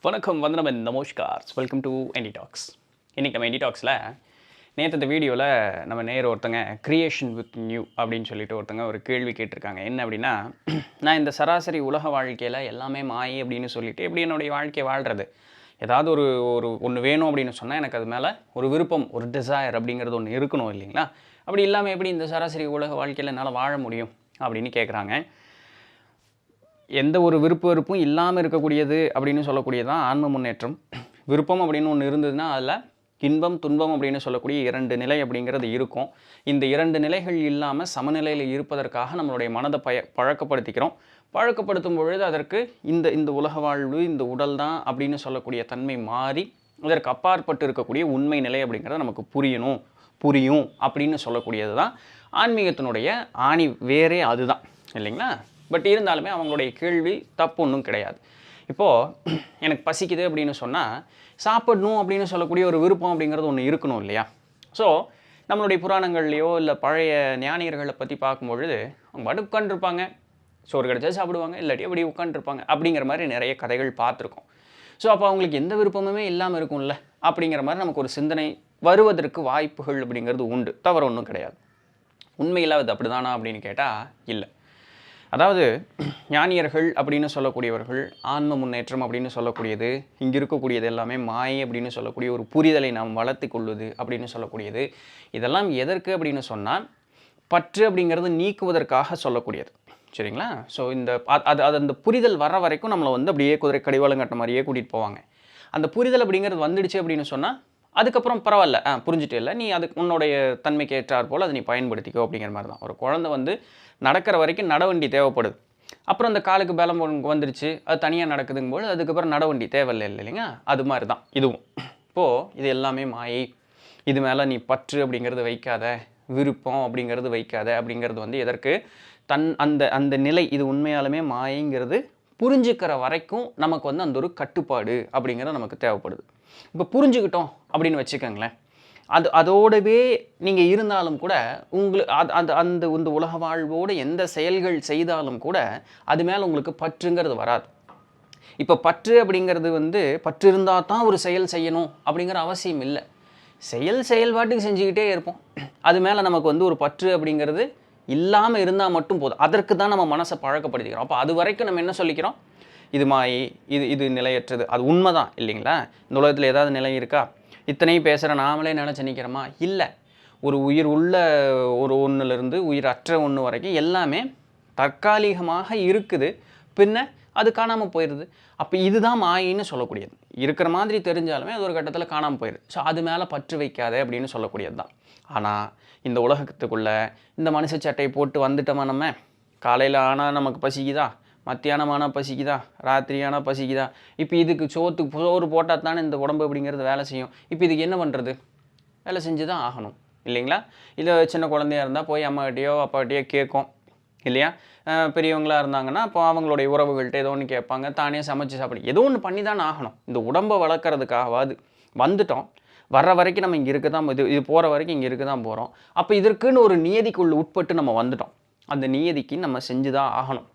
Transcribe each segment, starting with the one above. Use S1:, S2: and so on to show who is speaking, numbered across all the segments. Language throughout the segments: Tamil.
S1: வணக்கம் வந்தனம் நமஸ்கார் வெல்கம் டு என்டி டாக்ஸ். இன்றைக்கி நம்ம என்டி டாக்ஸில் நேற்று இந்த வீடியோவில் நம்ம ஒருத்தங்க கிரியேஷன் வித் நியூ அப்படின்னு சொல்லிட்டு ஒருத்தங்க ஒரு கேள்வி கேட்டிருக்காங்க. என்ன அப்படின்னா, நான் இந்த சராசரி உலக வாழ்க்கையில் எல்லாமே மாயை அப்படின்னு சொல்லிட்டு எப்படி என்னுடைய வாழ்க்கையை வாழ்கிறது, ஏதாவது ஒரு ஒரு ஒன்று வேணும் அப்படின்னு சொன்னால் எனக்கு அது மேலே ஒரு விருப்பம், ஒரு டிசையர் அப்படிங்கிறது ஒன்று இருக்கணும் இல்லைங்களா? அப்படி இல்லாமல் எப்படி இந்த சராசரி உலக வாழ்க்கையில் என்னால் வாழ முடியும் அப்படின்னு கேட்குறாங்க. எந்த ஒரு வெறுப்பும் இல்லாமல் இருக்கக்கூடியது அப்படின்னு சொல்லக்கூடியதான் ஆன்ம முன்னேற்றம். விருப்பம் அப்படின்னு ஒன்று இருந்ததுன்னா அதில் இன்பம் துன்பம் அப்படின்னு சொல்லக்கூடிய 2 நிலை அப்படிங்கிறது இருக்கும். இந்த 2 நிலைகள் இல்லாமல் சமநிலையில் இருப்பதற்காக நம்மளுடைய மனதை பழக்கப்படுத்திக்கிறோம். பழக்கப்படுத்தும் பொழுது அதற்கு இந்த இந்த உலக வாழ்வு, இந்த உடல் தான் அப்படின்னு சொல்லக்கூடிய தன்மை மாறி அதற்கு அப்பாற்பட்டு இருக்கக்கூடிய உண்மை நிலை அப்படிங்கிறத நமக்கு புரியும் அப்படின்னு சொல்லக்கூடியது தான் ஆன்மீகத்தினுடைய ஆணி வேறே அதுதான் இல்லைங்களா? பட் இருந்தாலுமே அவங்களுடைய கேள்வி தப்பு ஒன்றும் கிடையாது. இப்போது எனக்கு பசிக்குது அப்படின்னு சொன்னால் சாப்பிடணும் அப்படின்னு சொல்லக்கூடிய ஒரு விருப்பம் அப்படிங்கிறது ஒன்று இருக்கணும் இல்லையா? ஸோ நம்மளுடைய புராணங்கள்லையோ இல்லை பழைய ஞானியர்களை பற்றி பார்க்கும்பொழுது அவங்க பாட்டு உட்காந்துருப்பாங்க, சோறு கிடச்சா சாப்பிடுவாங்க, இல்லாட்டி அப்படி உட்காந்துருப்பாங்க அப்படிங்கிற மாதிரி நிறைய கதைகள் பார்த்துருக்கோம். ஸோ அப்போ அவங்களுக்கு எந்த விருப்பமுமே இல்லாமல் இருக்கும்ல அப்படிங்கிற மாதிரி நமக்கு ஒரு சிந்தனை வருவதற்கு வாய்ப்புகள் அப்படிங்கிறது உண்டு. தவறு ஒன்றும் கிடையாது. உண்மையில் அது அப்படி தானா அப்படின்னு கேட்டால் இல்லை. அதாவது ஞானியர்கள் அப்படின்னு சொல்லக்கூடியவர்கள் ஆன்ம முன்னேற்றம் அப்படின்னு சொல்லக்கூடியது, இங்கே இருக்கக்கூடியது எல்லாமே மாயை அப்படின்னு சொல்லக்கூடிய ஒரு புரிதலை நாம் வளர்த்து கொள்வது அப்படின்னு சொல்லக்கூடியது, இதெல்லாம் எதற்கு அப்படின்னு சொன்னால் பற்று அப்படிங்கிறது நீக்குவதற்காக சொல்லக்கூடியது. சரிங்களா? ஸோ இந்த அது அந்த புரிதல் வர வரைக்கும் நம்மளை அப்படியே குதிரை கடிவாளம் கட்ட மாதிரியே கூட்டிகிட்டு போவாங்க. அந்த புரிதல் அப்படிங்கிறது வந்துடுச்சு அப்படின்னு சொன்னால் அதுக்கப்புறம் பரவாயில்ல, புரிஞ்சுட்டு இல்லை, நீ அதுக்கு உன்னுடைய தன்மைக்கு ஏற்றார் போல் அதை நீ பயன்படுத்திக்கோ அப்படிங்கிற மாதிரி தான். ஒரு குழந்தை நடக்கிற வரைக்கும் நடவண்டி தேவைப்படுது. அப்புறம் அந்த காலுக்கு பலம் வந்துருச்சு, அது தனியாக நடக்குதுங்கும்போது அதுக்கப்புறம் நடவண்டி தேவையில்லை இல்லைங்க? அது மாதிரி தான் இதுவும். இப்போது இது எல்லாமே மாயை, இது மேலே நீ பற்று அப்படிங்கிறது வைக்காத, விருப்பம் அப்படிங்கிறது வைக்காத அப்படிங்கிறது எதற்கு அந்த அந்த நிலை, இது உண்மையாலுமே மாயைங்கிறது புரிஞ்சுக்கிற வரைக்கும் நமக்கு அந்த ஒரு கட்டுப்பாடு அப்படிங்கிறது நமக்கு தேவைப்படுது. இப்போ புரிஞ்சுக்கிட்டோம் அப்படின்னு வச்சுக்கோங்களேன், அதோடவே நீங்கள் இருந்தாலும் கூட உங்களுக்கு அந்த இந்த உலக வாழ்வோடு எந்த செயல்கள் செய்தாலும் கூட அது மேலே உங்களுக்கு பற்றுங்கிறது வராது. இப்போ பற்று அப்படிங்கிறது பற்று இருந்தால் தான் ஒரு செயல் செய்யணும் அப்படிங்கிற அவசியம் இல்லை. செயல்பாட்டுக்கு செஞ்சுக்கிட்டே இருப்போம். அது மேலே நமக்கு ஒரு பற்று அப்படிங்கிறது இல்லாமல் இருந்தால் மட்டும் போதும். அதற்கு தான் நம்ம மனசை பழக்கப்படுத்திக்கிறோம். அப்போ அது வரைக்கும் நம்ம என்ன சொல்லிக்கிறோம், இது மாயை, இது நிலையற்றது. அது உண்மை தான் இல்லைங்களா? இந்த உலகத்தில் ஏதாவது நிலை இருக்கா? இத்தனையும் பேசுகிற நாமளே நினச்சி நிற்கிறோமா? இல்லை. ஒரு உயிர் உள்ள ஒரு ஒன்றுலேருந்து உயிர் அற்ற ஒன்று வரைக்கும் எல்லாமே தற்காலிகமாக இருக்குது, பின்ன அது காணாமல் போயிடுது. அப்போ இதுதான் மாயின்னு சொல்லக்கூடியது. இருக்கிற மாதிரி தெரிஞ்சாலுமே அது ஒரு கட்டத்தில் காணாமல் போயிடுது. ஸோ அது மேலே பற்று வைக்காத அப்படின்னு சொல்லக்கூடியது தான். ஆனால் இந்த உலகத்துக்குள்ளே இந்த மனுஷ சட்டையை போட்டு வந்துட்டோமா, நம்ம காலையில் ஆனால் நமக்கு பசிக்குதா, மத்தியானம் ஆனால் பசிக்குதா, ராத்திரியானால் பசிக்குதா, இப்போ இதுக்கு சோறு போட்டால் தானே இந்த உடம்பு அப்படிங்கிறது வேலை செய்யும். இப்போ இதுக்கு என்ன பண்ணுறது? வேலை செஞ்சு தான் ஆகணும் இல்லைங்களா? இல்லை சின்ன குழந்தையாக இருந்தால் போய் அம்மாகிட்டையோ அப்பாகிட்டையோ கேட்கும் இல்லையா? பெரியவங்களாக இருந்தாங்கன்னா இப்போ அவங்களுடைய உறவுகள்கிட்ட ஏதோ ஒன்று கேட்பாங்க, தானே சமைச்சு சாப்பிடு, ஏதோ ஒன்று பண்ணி தானே ஆகணும். இந்த உடம்பை வளர்க்குறதுக்காகவாது வந்துட்டோம். வர்ற வரைக்கும் நம்ம இங்கே இருக்க தான், இது போகிற வரைக்கும் இங்கே இருக்க தான் போகிறோம். அப்போ இதற்குன்னு ஒரு நியதிக்குள்ள உட்பட்டு நம்ம வந்துட்டோம். அந்த நியதிக்கு நம்ம செஞ்சு தான் ஆகணும்.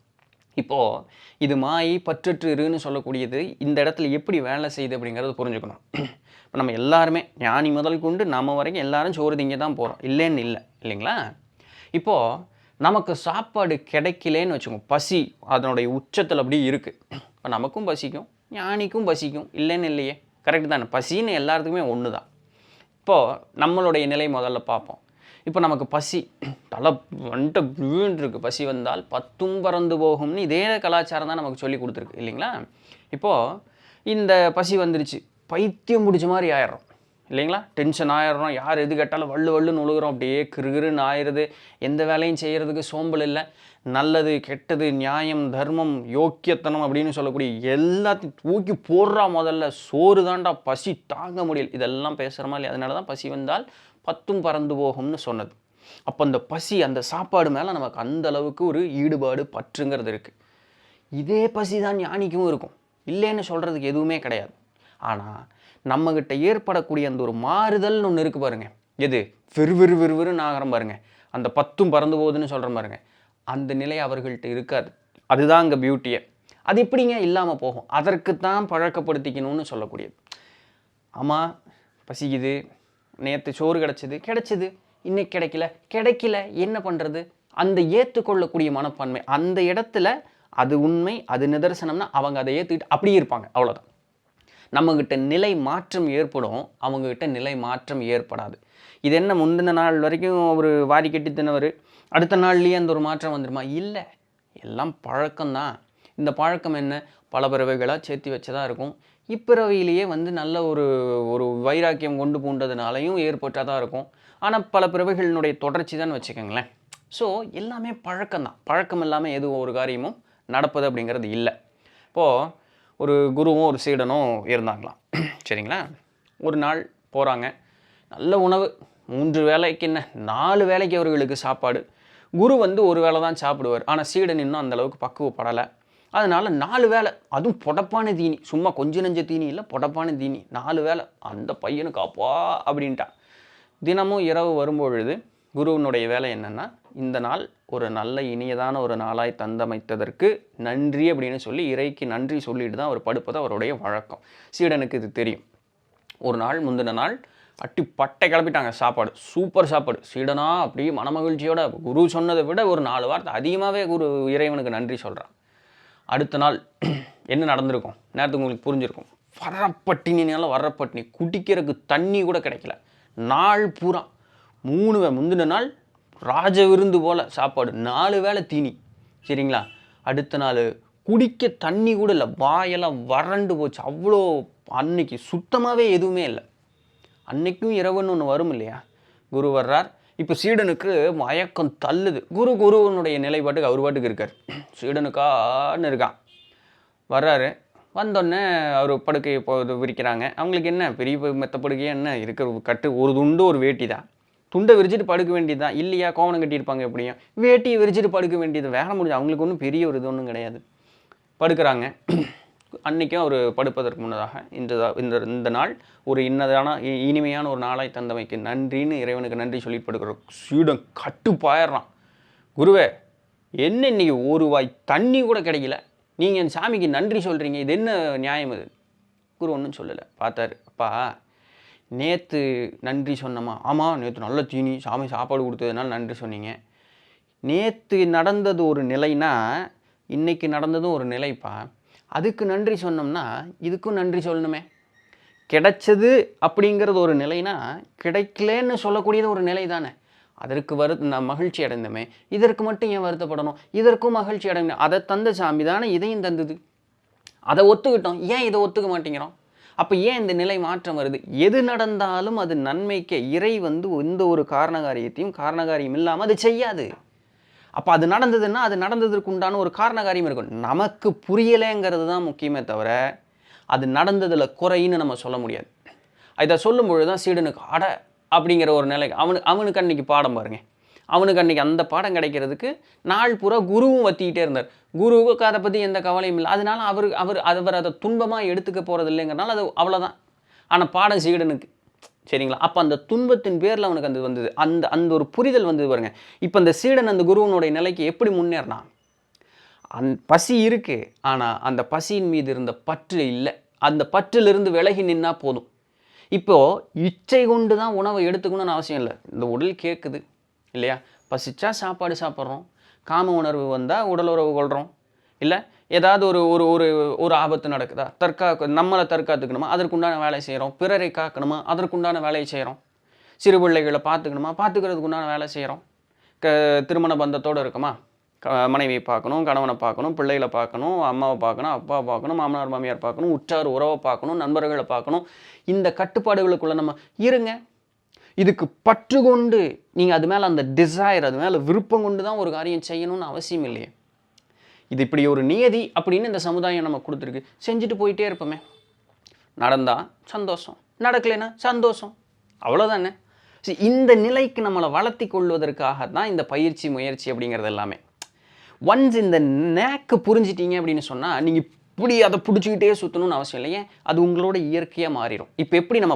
S1: இப்போது இது மாயை பற்றற்று இருன்னு சொல்லக்கூடியது இந்த இடத்துல எப்படி வேலை செய்யுது அப்படிங்கிறது புரிஞ்சுக்கணும். இப்போ நம்ம எல்லாருமே ஞானி முதல் கொண்டு நம்ம வரைக்கும் எல்லாரும் சோறு திங்க தான் போகிறோம், இல்லைன்னு இல்லை இல்லைங்களா? இப்போது நமக்கு சாப்பாடு கிடைக்கலேன்னு வச்சுக்கோங்க, பசி அதனுடைய உச்சத்தில் அப்படி இருக்குது. இப்போ நமக்கும் பசிக்கும், ஞானிக்கும் பசிக்கும், இல்லைன்னு இல்லையே, கரெக்டு தானே? பசின்னு எல்லாத்துக்குமே ஒன்று தான். இப்போது நம்மளுடைய நிலை முதல்ல பார்ப்போம். இப்போ நமக்கு பசி தலை இருக்குது, பசி வந்தால் 10 பறந்து போகும்னு இதே கலாச்சாரம் தான் நமக்கு சொல்லி கொடுத்துருக்கு இல்லைங்களா? இப்போது இந்த பசி வந்துருச்சு, பைத்தியம் பிடிச்ச மாதிரி ஆயிடுறோம் இல்லைங்களா? டென்ஷன் ஆயிடுறோம், யார் எது கேட்டாலும் வள்ளுன்னு உழுகுறோம், அப்படியே கிருகிருன்னு ஆயிடுது. எந்த வேலையும் செய்கிறதுக்கு சோம்பல் இல்லை. நல்லது கெட்டது நியாயம் தர்மம் யோக்கியத்தனம் அப்படின்னு சொல்லக்கூடிய எல்லாத்தையும் தூக்கி போடுறா. முதல்ல சோறு தாண்டா, பசி தாங்க முடியல, இதெல்லாம் பேசுகிறோமா இல்லையா? அதனால தான் பசி வந்தால் 10 பறந்து போகும்னு சொன்னது. அப்போ அந்த பசி, அந்த சாப்பாடு மேலே நமக்கு அந்த அளவுக்கு ஒரு ஈடுபாடு பற்றுங்கிறது இருக்குது. இதே பசி தான் ஞானிக்கும் இருக்கும், இல்லைன்னு சொல்கிறதுக்கு எதுவுமே கிடையாது. ஆனால் நம்மகிட்ட ஏற்படக்கூடிய அந்த ஒரு மாறுதல்னு ஒன்று இருக்குது பாருங்கள், எது விறுவிறுன்னு ஆகிறோம் பாருங்கள், அந்த 10 பறந்து போகுதுன்னு சொல்கிற பாருங்க, அந்த நிலை அவர்கள்ட்ட இருக்காது. அதுதான் அங்கே பியூட்டியே. அது எப்படிங்க இல்லாமல் போகும்? அதற்கு தான் பழக்கப்படுத்திக்கணும்னு சொல்லக்கூடியது. ஆமாம், பசிக்குது, நேற்று சோறு கிடச்சிது, இன்னைக்கு கிடைக்கல, என்ன பண்ணுறது? அந்த ஏற்றுக்கொள்ளக்கூடிய மனப்பான்மை, அந்த இடத்துல அது உண்மை, அது நிதர்சனம்னா அவங்க அதை ஏற்றுக்கிட்டு அப்படியே இருப்பாங்க, அவ்வளோதான். நம்மக்கிட்ட நிலை மாற்றம் ஏற்படும், அவங்கக்கிட்ட நிலை மாற்றம் ஏற்படாது. இது என்ன முந்தின நாள் வரைக்கும் ஒரு வாரி கட்டி தினவர், அடுத்த நாள்லேயே அந்த ஒரு மாற்றம் வந்துடுமா? இல்லை, எல்லாம் பழக்கம்தான். இந்த பழக்கம் என்ன? பல பிறவைகளாக சேர்த்து வச்சதாக இருக்கும். இப்பிறவையிலேயே நல்ல ஒரு ஒரு வைராக்கியம் கொண்டு பூண்டதுனாலையும் ஏற்பட்டதாக இருக்கும். ஆனால் பல பிறவைகளினுடைய தொடர்ச்சி தான் வச்சுக்கோங்களேன். ஸோ எல்லாமே பழக்கம்தான். பழக்கம் இல்லாமல் எதுவும் ஒரு காரியமும் நடப்பது அப்படிங்கிறது இல்லை. இப்போது ஒரு குருவும் ஒரு சீடனும் இருந்தாங்களாம். சரிங்களா? ஒரு நாள் போகிறாங்க, நல்ல உணவு, 3 வேளைக்கு என்ன 4 வேளைக்கு அவர்களுக்கு சாப்பாடு. குரு ஒரு வேளை தான் சாப்பிடுவார். ஆனால் சீடன் இன்னும் அந்தளவுக்கு பக்குவப்படலை. அதனால் 4 வேளை, அதுவும் பொடப்பான தீனி, சும்மா கொஞ்சம் நெஞ்ச தீனி இல்லை, பொடப்பான தீனி 4 வேளை. அந்த பையனுக்கு அப்பா அப்படின்ட்டான். தினமும் இரவு வரும்பொழுது குருவினுடைய வேலை என்னென்னா, இந்த நாள் ஒரு நல்ல இனியதான ஒரு நாளாய் தந்தமைத்ததற்கு நன்றி அப்படின்னு சொல்லி இறைக்கு நன்றி சொல்லிட்டு தான் அவர் படுப்பது அவருடைய வழக்கம். சீடனுக்கு இது தெரியும். ஒரு நாள் முந்தின நாள் அட்டி பட்டை கிளப்பிட்டாங்க, சாப்பாடு சூப்பர் சாப்பாடு. சீடனா அப்படியே மனமகிழ்ச்சியோட குரு சொன்னதை விட ஒரு 4 வார்த்தை அதிகமாகவே குரு இறைவனுக்கு நன்றி சொல்கிறான். அடுத்த நாள் என்ன நடந்திருக்கும் நேரத்துக்கு உங்களுக்கு புரிஞ்சிருக்கும். வர்றப்பட்டினி, குடிக்கிறதுக்கு தண்ணி கூட கிடைக்கல. நாள் பூரா 3 முந்தின நாள் ராஜ விருந்து போல் சாப்பாடு, 4 வேளை தீனி. சரிங்களா? அடுத்த நாள் குடிக்க தண்ணி கூட இல்லை, வாயெல்லாம் வறண்டு போச்சு. அவ்வளோ அன்னைக்கு சுத்தமாகவே எதுவுமே இல்லை. அன்னைக்கும் இரவுன்னு ஒன்று வரும் இல்லையா? குரு வர்றார். இப்போ சீடனுக்கு மயக்கம் தள்ளுது. குருவனுடைய நிலைப்பாட்டுக்கு அவர் பாட்டுக்கு இருக்கார். சீடனுக்கான்னு இருக்கான். வர்றாரு. வந்தோடனே அவர் படுக்கையை விரிக்கிறாங்க. அவங்களுக்கு என்ன பெரிய மெத்த படுக்கையே என்ன இருக்கிற கட்டு, ஒரு துண்டு ஒரு வேட்டி தான். துண்டை விரிச்சிட்டு படுக்க வேண்டியது தான். இல்லையா, கோவணம் கட்டியிருப்பாங்க எப்படியும், வேட்டியை விரிச்சிட்டு படுக்க வேண்டியது, வேலை முடிஞ்சு. அவங்களுக்கு ஒன்றும் பெரிய ஒரு இது ஒன்றும் கிடையாது. படுக்கிறாங்க. அன்றைக்கும் அவர் படுப்பதற்கு முன்னதாக இந்த நாள் ஒரு இனிமையான ஒரு நாளாய் தந்தமைக்கு நன்றின்னு இறைவனுக்கு நன்றி சொல்லிட்டு படுக்கிறோம். சீடன் கட்டுப்பாயிடுறான். குருவே, என்ன இன்னைக்கு ஒரு வாய் தண்ணி கூட கிடைக்கல, நீங்கள் என் சாமிக்கு நன்றி சொல்கிறீங்க, இது என்ன நியாயம்? இது குரு ஒன்றும் சொல்லலை. பார்த்தாரு. அப்பா, நேற்று நன்றி சொன்னம்மா? ஆமாம், நேற்று நல்ல தீனி, சாமி சாப்பாடு கொடுத்ததுனால நன்றி சொன்னீங்க. நேற்று நடந்தது ஒரு நிலைனா இன்றைக்கி நடந்ததும் ஒரு நிலைப்பா. அதுக்கு நன்றி சொன்னோம்னா இதுக்கும் நன்றி சொல்லணுமே. கிடைச்சது அப்படிங்கிறது ஒரு நிலைனா கிடைக்கலன்னு சொல்லக்கூடியது ஒரு நிலை தானே. அதற்கு நான் மகிழ்ச்சி அடைந்தமே, இதற்கு மட்டும் ஏன் வருத்தப்படணும்? இதற்கும் மகிழ்ச்சி அடைந்தேன். அதை தந்த சாமி தானே இதையும் தந்தது. அதை ஒத்துக்கிட்டோம், ஏன் இதை ஒத்துக்க மாட்டேங்கிறோம்? அப்போ ஏன் இந்த நிலை மாற்றம் வருது? எது நடந்தாலும் அது நன்மைக்கு. இறை எந்த ஒரு காரணகாரியம் இல்லாமல் அது செய்யாது. அப்போ அது நடந்ததுன்னா அது நடந்ததற்கு உண்டான ஒரு காரணகாரியம் இருக்கும். நமக்கு புரியலைங்கிறது தான் முக்கியமே தவிர அது நடந்ததில் குறைன்னு நம்ம சொல்ல முடியாது. இதை சொல்லும் பொழுது தான் சீடனுக்கு அட அப்படிங்கிற ஒரு நிலை. அவனுக்கு அன்றைக்கி பாடம் பாருங்க. அவனுக்கு அன்றைக்கி அந்த பாடம் கிடைக்கிறதுக்கு நாள் பூரா குருவும் வத்திக்கிட்டே இருந்தார். குருவுக்கு அதை பற்றி எந்த கவலையும் இல்லை. அதனால அவர் அதை துன்பமாக எடுத்துக்க போகிறது இல்லைங்கிறனால அது அவ்வளோதான். ஆனால் பாடம் சீடனுக்கு. சரிங்களா? அப்போ அந்த துன்பத்தின் பேரில் அவனுக்கு அந்த வந்தது. அந்த ஒரு புரிதல் வந்தது பாருங்க. இப்போ அந்த சீடன் அந்த குருவனுடைய நிலைக்கு எப்படி முன்னேறினான்? பசி இருக்குது, ஆனால் அந்த பசியின் மீது இருந்த பற்று இல்லை. அந்த பற்றிலிருந்து விலகி நின்னா போதும். இப்போது இச்சை கொண்டு தான் உணவை எடுத்துக்கணும்னு அவசியம் இல்லை. இந்த உடல் கேட்குது இல்லையா? பசிச்சா சாப்பாடு சாப்பிட்றோம், காம உணர்வு வந்தால் உடல் உறவு கொள்கிறோம், இல்லை ஏதாவது ஒரு ஒரு ஒரு ஆபத்து நடக்குதா, நம்மளை தற்காத்துக்கணுமா, அதற்குண்டான வேலை செய்கிறோம். பிறரை காக்கணுமா, அதற்குண்டான வேலையை செய்கிறோம். சிறு பிள்ளைகளை பார்த்துக்கணுமா, பார்த்துக்கிறதுக்கு உண்டான வேலை செய்கிறோம். திருமண பந்தத்தோடு இருக்குமா, மனைவியை பார்க்கணும், கணவனை பார்க்கணும், பிள்ளைகளை பார்க்கணும், அம்மாவை பார்க்கணும், அப்பாவை பார்க்கணும், மாமனார் மாமியார் பார்க்கணும், உற்றார் உறவை பார்க்கணும், நண்பர்களை பார்க்கணும். இந்த கட்டுப்பாடுகளுக்குள்ளே நம்ம இருங்க. இதுக்கு பற்று கொண்டு நீங்கள் அது மேலே அந்த டிசைர், அது மேலே விருப்பம் கொண்டு தான் ஒரு காரியம் செய்யணும்னு அவசியம் இல்லையே. இது இப்படி ஒரு நியதி அப்படின்னு இந்த சமுதாயம் நம்ம கொடுத்துருக்கு. செஞ்சுட்டு போயிட்டே இருப்போமே. நடந்தால் சந்தோஷம், நடக்கலைன்னா சந்தோஷம், அவ்வளோதானே. இந்த நிலைக்கு நம்மளை வளர்த்தி கொள்வதற்காக தான் இந்த பயிற்சி முயற்சி அப்படிங்கிறது எல்லாமே. ஒன்ஸ் இந்த நேக்கு புரிஞ்சிட்டீங்க அப்படின்னு சொன்னால் நீங்கள் இப்படி அதை பிடிச்சிக்கிட்டே சுற்றணும்னு அவசியம் இல்லையே. அது உங்களோட இயற்கையாக மாறிடும். இப்போ எப்படி நம்ம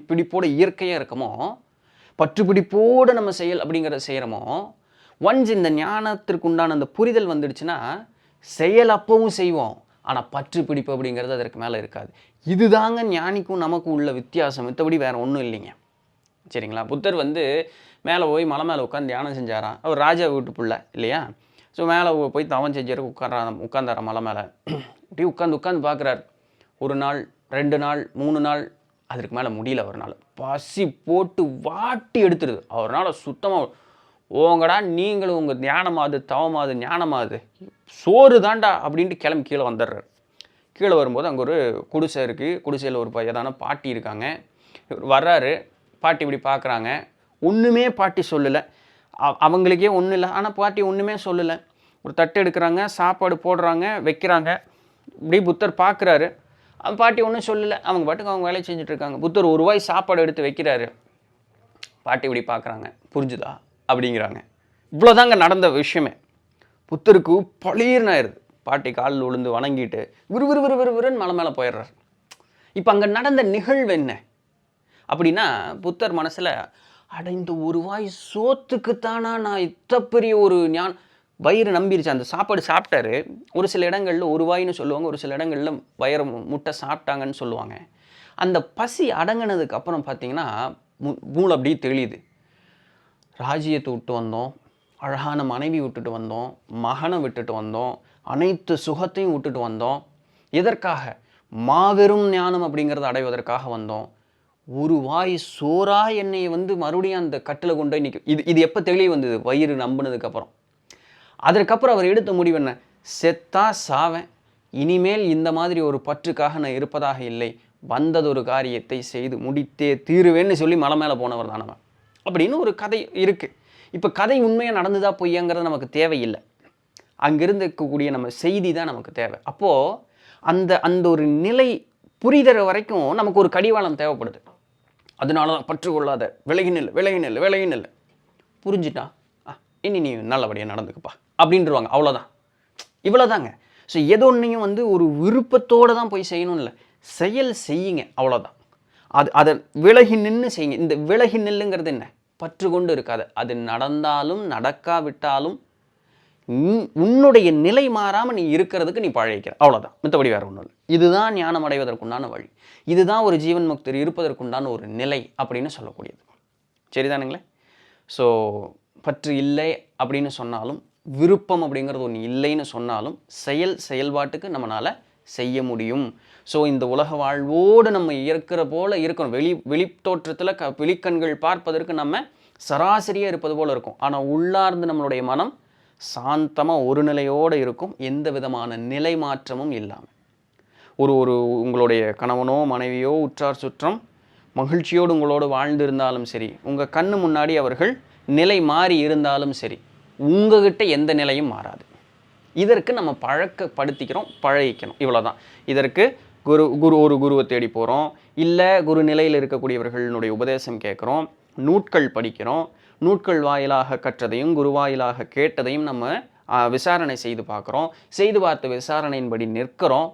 S1: பிடிப்போடு இயற்கையாக இருக்கமோ, பிடிப்போடு நம்ம செயல் அப்படிங்கிறத செய்கிறோமோ, ஒன்ஸ் இந்த ஞானத்திற்கு உண்டான அந்த புரிதல் வந்துடுச்சுன்னா செயல் அப்பவும் செய்வோம், ஆனால் பற்று பிடிப்பு அப்படிங்கிறது அதற்கு மேலே இருக்காது. இதுதாங்க ஞானிக்கும் நமக்கும் உள்ள வித்தியாசம், மற்றபடி வேறு ஒன்றும் இல்லைங்க. சரிங்களா? புத்தர் வந்து மேலே போய் மலை மேலே உட்காந்து தியானம் செஞ்சாராம். அவர் ராஜா வீட்டு பிள்ளை இல்லையா? ஸோ மேலே போய் தவம் செஞ்சார், உட்காந்தார மலை மேலே. இப்படி உட்காந்து பார்க்குறாரு. 1 நாள் 2 நாள் 3 நாள், அதற்கு மேலே முடியல. ஒரு நாள் பசி போட்டு வாட்டி எடுத்துருது. அவரால் சுத்தமாக, ஓங்கடா நீங்களும் உங்கள் தியானமாது தவமாது ஞானமாது சோறு தாண்டா அப்படின்ட்டு கிளம்பி கீழே வந்துடுறாரு. கீழே வரும்போது அங்கே ஒரு குடிசை இருக்குது. குடிசையில் ஒரு வயதான பாட்டி இருக்காங்க. இவர் வர்றாரு. பாட்டி இப்படி பார்க்குறாங்க. ஒன்றுமே பாட்டி சொல்லலை. அவங்களுக்கே ஒன்றும் இல்லை, ஆனால் பாட்டி ஒன்றுமே சொல்லலை. ஒரு தட்டு எடுக்கிறாங்க, சாப்பாடு போடுறாங்க, வைக்கிறாங்க. இப்படி புத்தர் பார்க்குறாரு. பாட்டி ஒன்றும் சொல்லலை. அவங்க பாட்டுக்கு அவங்க வேலையை செஞ்சுட்ருக்காங்க. புத்தர் ஒரு வாய் சாப்பாடு எடுத்து வைக்கிறாரு. பாட்டி இப்படி பார்க்குறாங்க. புரிஞ்சுதா அப்படிங்கிறாங்க. இவ்வளோதாங்க நடந்த விஷயமே. புத்தருக்கு பளீர்னு ஆயிடுது. பாட்டி காலில் விழுந்து வணங்கிட்டு விறுவிறுன்னு மலை மேலே போயிடுறாரு. இப்போ அங்கே நடந்த நிகழ்வு என்ன அப்படின்னா, புத்தர் மனசில், அட இந்த ஒரு வாய் சோத்துக்குத்தானா நான் இத்தப்பெரிய ஒரு வயிறு நம்பிருச்சு. அந்த சாப்பாடு சாப்பிட்டாரு. ஒரு சில இடங்களில் ஒரு வாயின்னு சொல்லுவாங்க, ஒரு சில இடங்களில் வயிறு முட்டை சாப்பிட்டாங்கன்னு சொல்லுவாங்க. அந்த பசி அடங்கினதுக்கு அப்புறம் பார்த்தீங்கன்னா மூளை அப்படியே தெளியுது. ராஜ்யத்தை விட்டு வந்தோம், அழகான மனைவி விட்டுட்டு வந்தோம், மகனை விட்டுட்டு வந்தோம், அனைத்து சுகத்தையும் விட்டுட்டு வந்தோம். எதற்காக? மாபெரும் ஞானம் அப்படிங்கிறத அடைவதற்காக வந்தோம். ஒரு வாய் சோறா என்னை வந்து மறுபடியும் அந்த கட்டில் கொண்டு இன்னைக்கு இது எப்போ தெளிவு வந்தது? வயிறு நம்பினதுக்கப்புறம். அதற்கப்புறம் அவர் எடுத்த முடிவு என்ன? செத்தா சாவேன், இனிமேல் இந்த மாதிரி ஒரு பற்றுக்காக நான் இருப்பதாக இல்லை, வந்ததொரு காரியத்தை செய்து முடித்தே தீருவேன்னு சொல்லி மலை மேலே போனவர் தானவன் அப்படின்னு ஒரு கதை இருக்குது. இப்போ கதை உண்மையாக நடந்துதா பொய்யாங்கிறது நமக்கு தேவையில்லை. அங்கிருந்து இருக்கக்கூடிய நம்ம செய்தி தான் நமக்கு தேவை. அப்போது அந்த அந்த ஒரு நிலை புரிதற வரைக்கும் நமக்கு ஒரு கடிவாளம் தேவைப்படுது. அதனால தான் பற்று கொள்ளாத, விலகி நெல் புரிஞ்சுட்டா இனி நீ நல்லபடியாக நடந்துக்குப்பா அப்படின்றவாங்க. அவ்வளோதான், இவ்வளோதாங்க. ஸோ எதொன்னையும் வந்து ஒரு விருப்பத்தோடு தான் போய் செய்யணும் இல்லை, செயல் செய்யுங்க, அவ்வளோதான். அதை விலகி நின்று செய்யுங்க. இந்த விலகி நில்லுங்கிறது என்ன? பற்று கொண்டு இருக்காது. அது நடந்தாலும் நடக்காவிட்டாலும் உன்னுடைய நிலை மாறாமல் நீ இருக்கிறதுக்கு நீ பழகிக்கிற, அவ்வளோதான். மற்றபடி வேறு ஒன்றும் இல்லை. இதுதான் ஞானம் அடைவதற்குண்டான வழி. இதுதான் ஒரு ஜீவன் முக்தர் இருப்பதற்குண்டான ஒரு நிலை அப்படின்னு சொல்லக்கூடியது. சரிதானுங்களே? ஸோ பற்று இல்லை அப்படின்னு சொன்னாலும், விருப்பம் அப்படிங்கிறது ஒன்று இல்லைன்னு சொன்னாலும், செயல்பாட்டுக்கு நம்மளால் செய்ய முடியும். ஸோ இந்த உலக வாழ்வோடு நம்ம இருக்கிற போல் இருக்கணும். வெளித்தோற்றத்தில் வெளிக்கண்கள் பார்ப்பதற்கு நம்ம சராசரியாக இருப்பது போல் இருக்கும். ஆனால் உள்ளார்ந்து நம்மளுடைய மனம் சாந்தமாக ஒரு நிலையோடு இருக்கும், எந்த விதமான நிலை மாற்றமும் இல்லாமல். ஒரு உங்களுடைய கணவனோ மனைவியோ உற்றார் சுற்றம் மகிழ்ச்சியோடு உங்களோடு வாழ்ந்திருந்தாலும் சரி, உங்கள் கண்ணு முன்னாடி அவர்கள் நிலை மாறி இருந்தாலும் சரி, உங்ககிட்ட எந்த நிலையும் மாறாது. இதற்கு நம்ம பழகிக்கணும், இவ்வளோதான். இதற்கு குருவை தேடி போகிறோம், இல்லை குரு நிலையில் இருக்கக்கூடியவர்களுடைய உபதேசம் கேட்குறோம், நூட்கள் படிக்கிறோம், நூட்கள் வாயிலாக கற்றதையும் குரு வாயிலாக கேட்டதையும் நம்ம விசாரணை செய்து பார்க்குறோம். செய்து பார்த்த விசாரணையின்படி நிற்கிறோம்.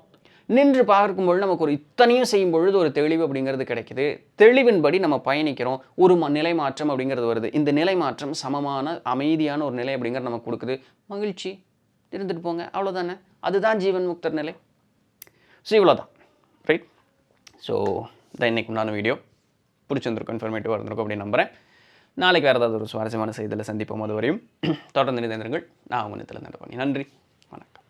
S1: நின்று பார்க்கும்பொழுது நமக்கு ஒரு இத்தனையும் செய்யும் பொழுது ஒரு தெளிவு அப்படிங்கிறது கிடைக்குது. தெளிவின்படி நம்ம பயணிக்கிறோம். ஒரு நிலை மாற்றம் அப்படிங்கிறது வருது. இந்த நிலை மாற்றம் சமமான அமைதியான ஒரு நிலை அப்படிங்கிறது நமக்கு கொடுக்குது. மகிழ்ச்சி, இருந்துட்டு போங்க, அவ்வளோதானே. அதுதான் ஜீவன் முக்தர் நிலை. ஸோ இவ்வளோதான், ரைட்? ஸோ இதான் இன்றைக்கு உண்டான வீடியோ. பிடிச்சிருந்திருக்கும், இன்ஃபர்மேட்டிவாக இருந்திருக்கும் அப்படின்னு நம்புகிறேன். நாளைக்கு வேறு ஏதாவது ஒரு சுவாரஸ்யமான செய்தியில் சந்திப்போம். அது வரையும் தொடர்ந்து நினைந்திருங்கள். நான் உங்கள் நிலத்தில் நன்றி, வணக்கம்.